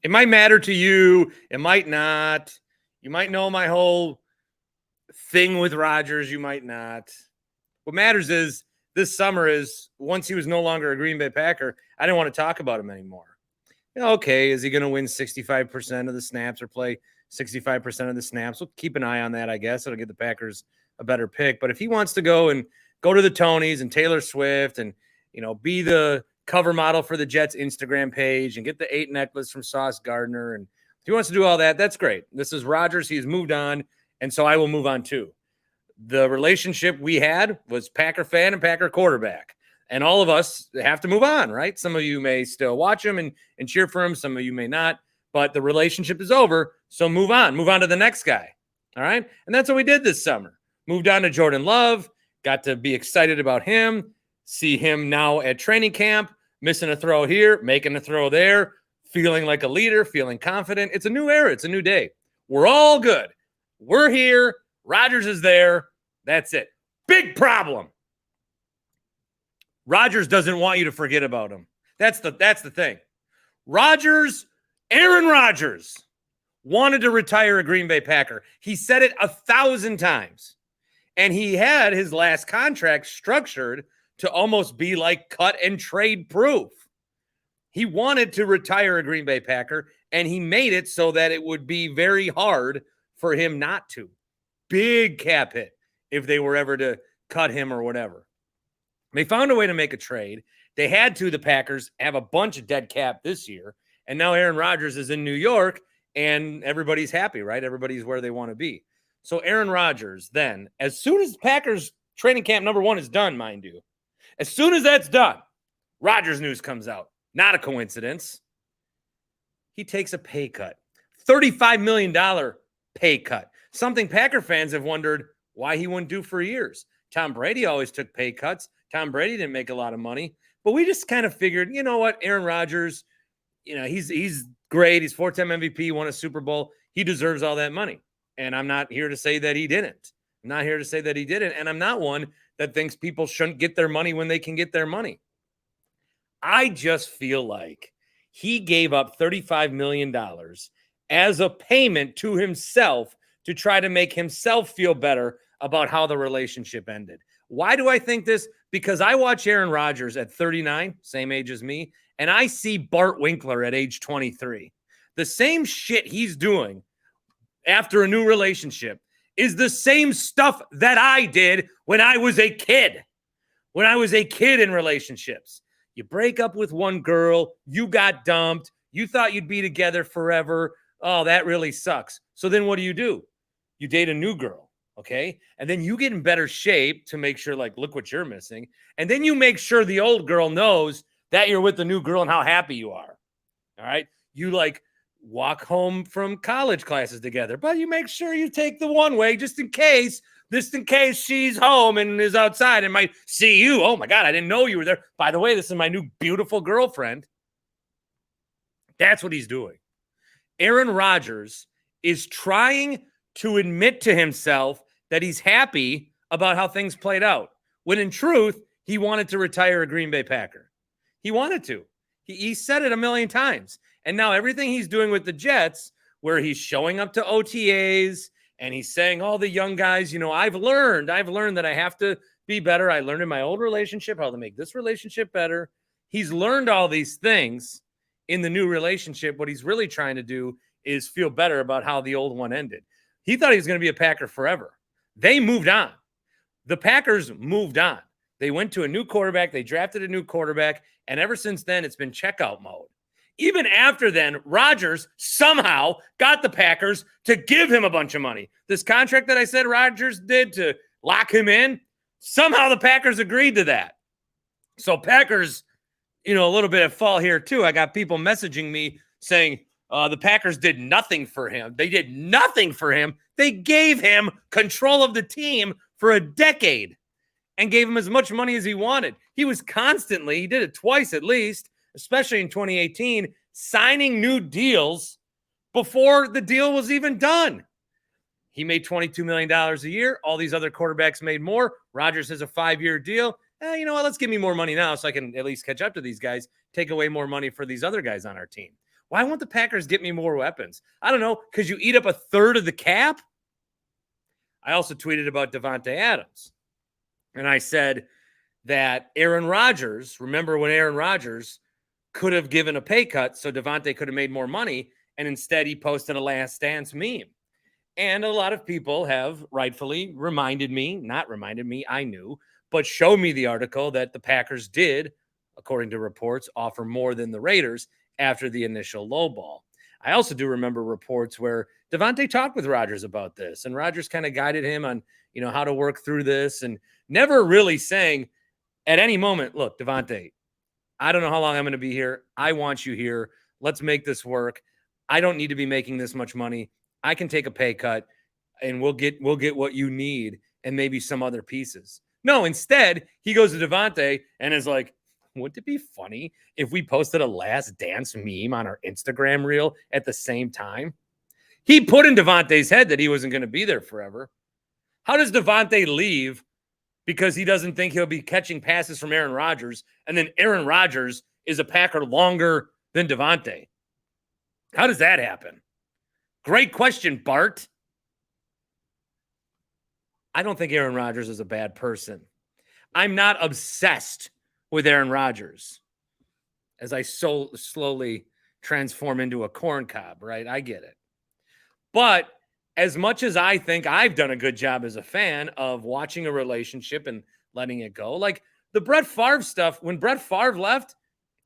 It might matter to you. It might not. You might know my whole thing with Rodgers. You might not. What matters is this summer is once he was no longer a Green Bay Packer, I didn't want to talk about him anymore. Okay, is he going to win 65% of the snaps or play 65% of the snaps? We'll keep an eye on that, I guess. It'll get the Packers a better pick. But if he wants to go to the Tonys and Taylor Swift and, be the cover model for the Jets Instagram page and get the 8 necklace from Sauce Gardner, and if he wants to do all that, that's great. This is Rodgers. He's moved on, and so I will move on too. The relationship we had was Packer fan and Packer quarterback. And all of us have to move on, right? Some of you may still watch him and cheer for him. Some of you may not. But the relationship is over, so move on. Move on to the next guy, all right? And that's what we did this summer. Moved on to Jordan Love, got to be excited about him, see him now at training camp, missing a throw here, making a throw there, feeling like a leader, feeling confident. It's a new era. It's a new day. We're all good. We're here. Rodgers is there. That's it. Big problem. Rodgers doesn't want you to forget about him. That's the thing. Aaron Rodgers wanted to retire a Green Bay Packer. He said it 1,000 times. And he had his last contract structured to almost be like cut and trade proof. He wanted to retire a Green Bay Packer, and he made it so that it would be very hard for him not to. Big cap hit if they were ever to cut him or whatever. They found a way to make a trade. They had to, the Packers, have a bunch of dead cap this year. And now Aaron Rodgers is in New York, and everybody's happy, right? Everybody's where they want to be. So Aaron Rodgers, then, as soon as Packers training camp number 1 is done, mind you, as soon as that's done, Rodgers news comes out. Not a coincidence. He takes a pay cut. $35 million pay cut. Something Packer fans have wondered why he wouldn't do for years. Tom Brady always took pay cuts. Tom Brady didn't make a lot of money, but we just kind of figured, you know what, Aaron Rodgers, he's great. He's 4-time MVP, won a Super Bowl. He deserves all that money. And I'm not here to say that he didn't. I'm not here to say that he didn't. And I'm not one that thinks people shouldn't get their money when they can get their money. I just feel like he gave up $35 million as a payment to himself to try to make himself feel better about how the relationship ended. Why do I think this? Because I watch Aaron Rodgers at 39, same age as me, and I see Bart Winkler at age 23. The same shit he's doing after a new relationship is the same stuff that I did when I was a kid. When I was a kid in relationships. You break up with one girl, you got dumped, you thought you'd be together forever. Oh, that really sucks. So then what do? You date a new girl. Okay. And then you get in better shape to make sure, like, look what you're missing. And then you make sure the old girl knows that you're with the new girl and how happy you are. All right. You like walk home from college classes together, but you make sure you take the one way just in case she's home and is outside and might see you. Oh my God, I didn't know you were there. By the way, this is my new beautiful girlfriend. That's what he's doing. Aaron Rodgers is trying to admit to himself that he's happy about how things played out, when in truth, he wanted to retire a Green Bay Packer. He wanted to. He said it a million times. And now everything he's doing with the Jets, where he's showing up to OTAs and he's saying, all the young guys, I've learned that I have to be better. I learned in my old relationship how to make this relationship better. He's learned all these things in the new relationship. What he's really trying to do is feel better about how the old one ended. He thought he was going to be a Packer forever. They moved on. The Packers moved on. They went to a new quarterback. They drafted a new quarterback. And ever since then, it's been checkout mode. Even after then, Rodgers somehow got the Packers to give him a bunch of money. This contract that I said Rodgers did to lock him in, somehow the Packers agreed to that. So Packers, a little bit of fall here too. I got people messaging me saying, the Packers did nothing for him. They did nothing for him. They gave him control of the team for a decade and gave him as much money as he wanted. He was constantly, he did it twice at least, especially in 2018, signing new deals before the deal was even done. He made $22 million a year. All these other quarterbacks made more. Rodgers has a 5-year deal. You know what? Let's give me more money now so I can at least catch up to these guys, take away more money for these other guys on our team. Why won't the Packers get me more weapons? I don't know, because you eat up a third of the cap? I also tweeted about Davante Adams. And I said that Aaron Rodgers, remember when Aaron Rodgers could have given a pay cut so Davante could have made more money, and instead he posted a Last Dance meme. And a lot of people have rightfully reminded me, not reminded me, I knew, but show me the article that the Packers did, according to reports, offer more than the Raiders after the initial lowball. I also do remember reports where Davante talked with Rodgers about this, and Rodgers kind of guided him on, how to work through this, and never really saying at any moment, look, Davante, I don't know how long I'm going to be here. I want you here. Let's make this work. I don't need to be making this much money. I can take a pay cut and we'll get what you need and maybe some other pieces. No, instead, he goes to Davante and is like, wouldn't it be funny if we posted a Last Dance meme on our Instagram reel at the same time? He put in Davante's head that he wasn't going to be there forever. How does Davante leave because he doesn't think he'll be catching passes from Aaron Rodgers, and then Aaron Rodgers is a Packer longer than Davante? How does that happen? Great question, Bart. I don't think Aaron Rodgers is a bad person. I'm not obsessed with Aaron Rodgers as I so slowly transform into a corn cob, right? I get it. But as much as I think I've done a good job as a fan of watching a relationship and letting it go, like the Brett Favre stuff, when Brett Favre left,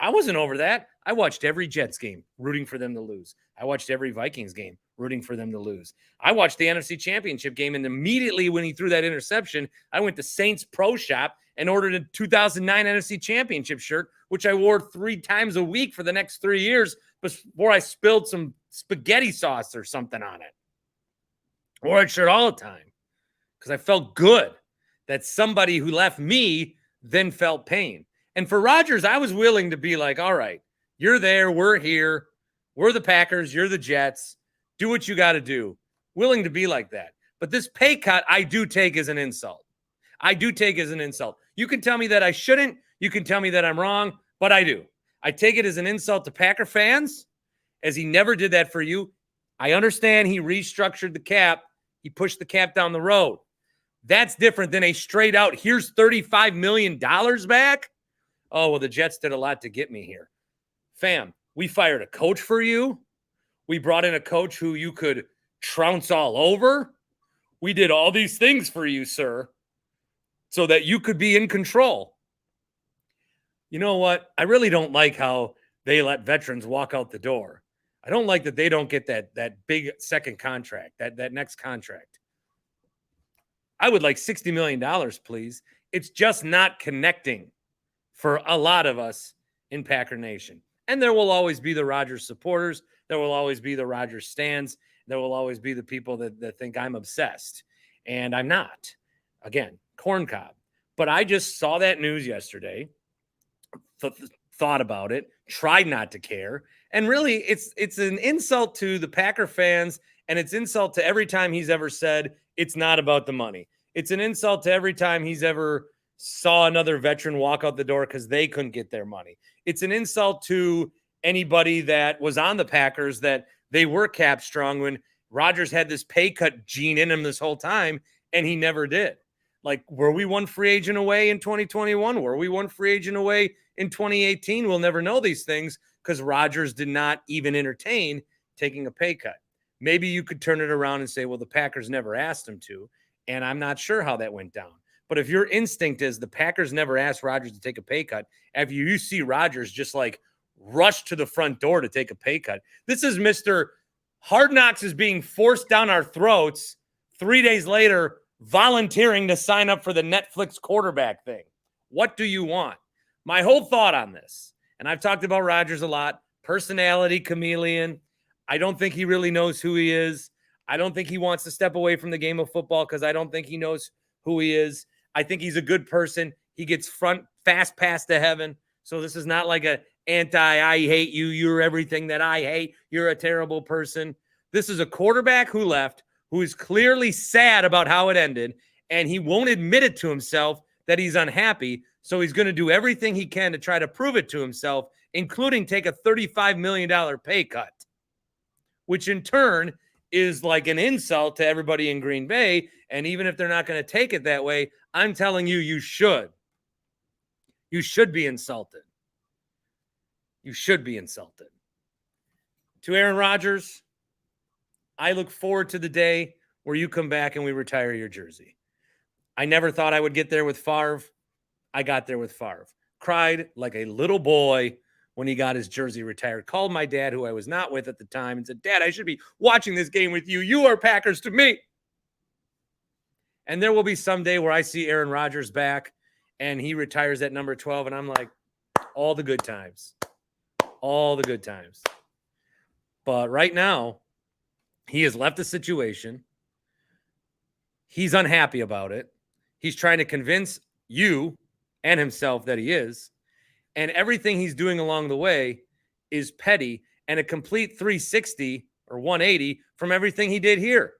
I wasn't over that. I watched every Jets game rooting for them to lose. I watched every Vikings game rooting for them to lose. I watched the NFC Championship game, and immediately when he threw that interception, I went to Saints Pro Shop and ordered a 2009 NFC Championship shirt, which I wore 3 times a week for the next 3 years before I spilled some spaghetti sauce or something on it. I wore that shirt all the time because I felt good that somebody who left me then felt pain. And for Rodgers, I was willing to be like, all right, you're there, we're here, we're the Packers, you're the Jets, do what you got to do. Willing to be like that. But this pay cut, I do take as an insult. I do take as an insult. You can tell me that I shouldn't. You can tell me that I'm wrong, but I do. I take it as an insult to Packer fans, as he never did that for you. I understand he restructured the cap. He pushed the cap down the road. That's different than a straight out, here's $35 million back. Oh, well, the Jets did a lot to get me here. Fam, we fired a coach for you. We brought in a coach who you could trounce all over. We did all these things for you, sir, so that you could be in control. You know what? I really don't like how they let veterans walk out the door. I don't like that they don't get that big second contract, that next contract. I would like $60 million, please. It's just not connecting for a lot of us in Packer Nation. And there will always be the Rodgers supporters. There will always be the Rodgers stands. There will always be the people that think I'm obsessed. And I'm not. Again, corn cob. But I just saw that news yesterday, thought about it, tried not to care. And really, it's an insult to the Packer fans, and it's insult to every time he's ever said it's not about the money. It's an insult to every time he's ever saw another veteran walk out the door because they couldn't get their money. It's an insult to anybody that was on the Packers that they were cap strong when Rodgers had this pay cut gene in him this whole time, and he never did. Like, were we one free agent away in 2021? Were we one free agent away in 2018? We'll never know these things because Rodgers did not even entertain taking a pay cut. Maybe you could turn it around and say, well, the Packers never asked him to, and I'm not sure how that went down. But if your instinct is the Packers never asked Rodgers to take a pay cut, after you see Rodgers just like rush to the front door to take a pay cut, this is Mr. Hard Knocks is being forced down our throats 3 days later, volunteering to sign up for the Netflix quarterback thing. What do you want? My whole thought on this, and I've talked about Rodgers a lot, personality, chameleon. I don't think he really knows who he is. I don't think he wants to step away from the game of football because I don't think he knows who he is. I think he's a good person. He gets fast pass to heaven. So this is not like a I hate you. You're everything that I hate. You're a terrible person. This is a quarterback who left, who is clearly sad about how it ended, and he won't admit it to himself that he's unhappy. So he's going to do everything he can to try to prove it to himself including take a $35 million pay cut, which in turn is like an insult to everybody in Green Bay. And even if they're not going to take it that way, I'm telling you, you should. You should be insulted. You should be insulted. To Aaron Rodgers, I look forward to the day where you come back and we retire your jersey. I never thought I would get there with Favre. I got there with Favre. Cried like a little boy when he got his jersey retired. Called my dad, who I was not with at the time, and said, Dad, I should be watching this game with you. You are Packers to me. And there will be some day where I see Aaron Rodgers back and he retires at number 12. And I'm like, all the good times. All the good times. But right now, he has left the situation. He's unhappy about it. He's trying to convince you and himself that he is. And everything he's doing along the way is petty and a complete 360 or 180 from everything he did here.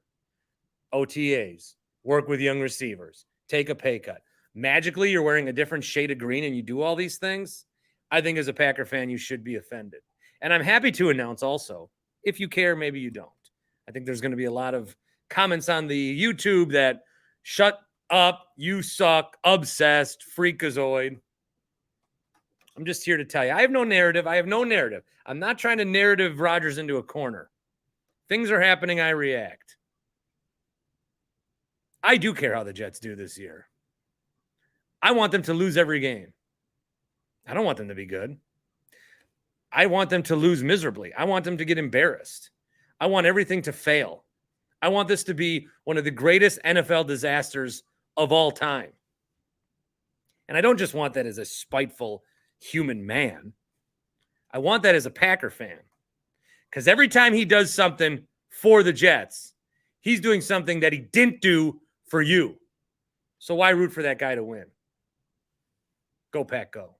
OTAs, work with young receivers, take a pay cut. Magically, you're wearing a different shade of green and you do all these things. I think as a Packer fan, you should be offended. And I'm happy to announce also, if you care, maybe you don't. I think there's going to be a lot of comments on the YouTube that shut up, you suck, obsessed, freakazoid. I'm just here to tell you, I have no narrative. I'm not trying to narrative Rodgers into a corner. Things are happening. I react. I do care how the Jets do this year. I want them to lose every game. I don't want them to be good. I want them to lose miserably. I want them to get embarrassed. I want everything to fail. I want this to be one of the greatest NFL disasters of all time. And I don't just want that as a spiteful human man. I want that as a Packer fan. Because every time he does something for the Jets, he's doing something that he didn't do for you. So why root for that guy to win? Go Pack, go.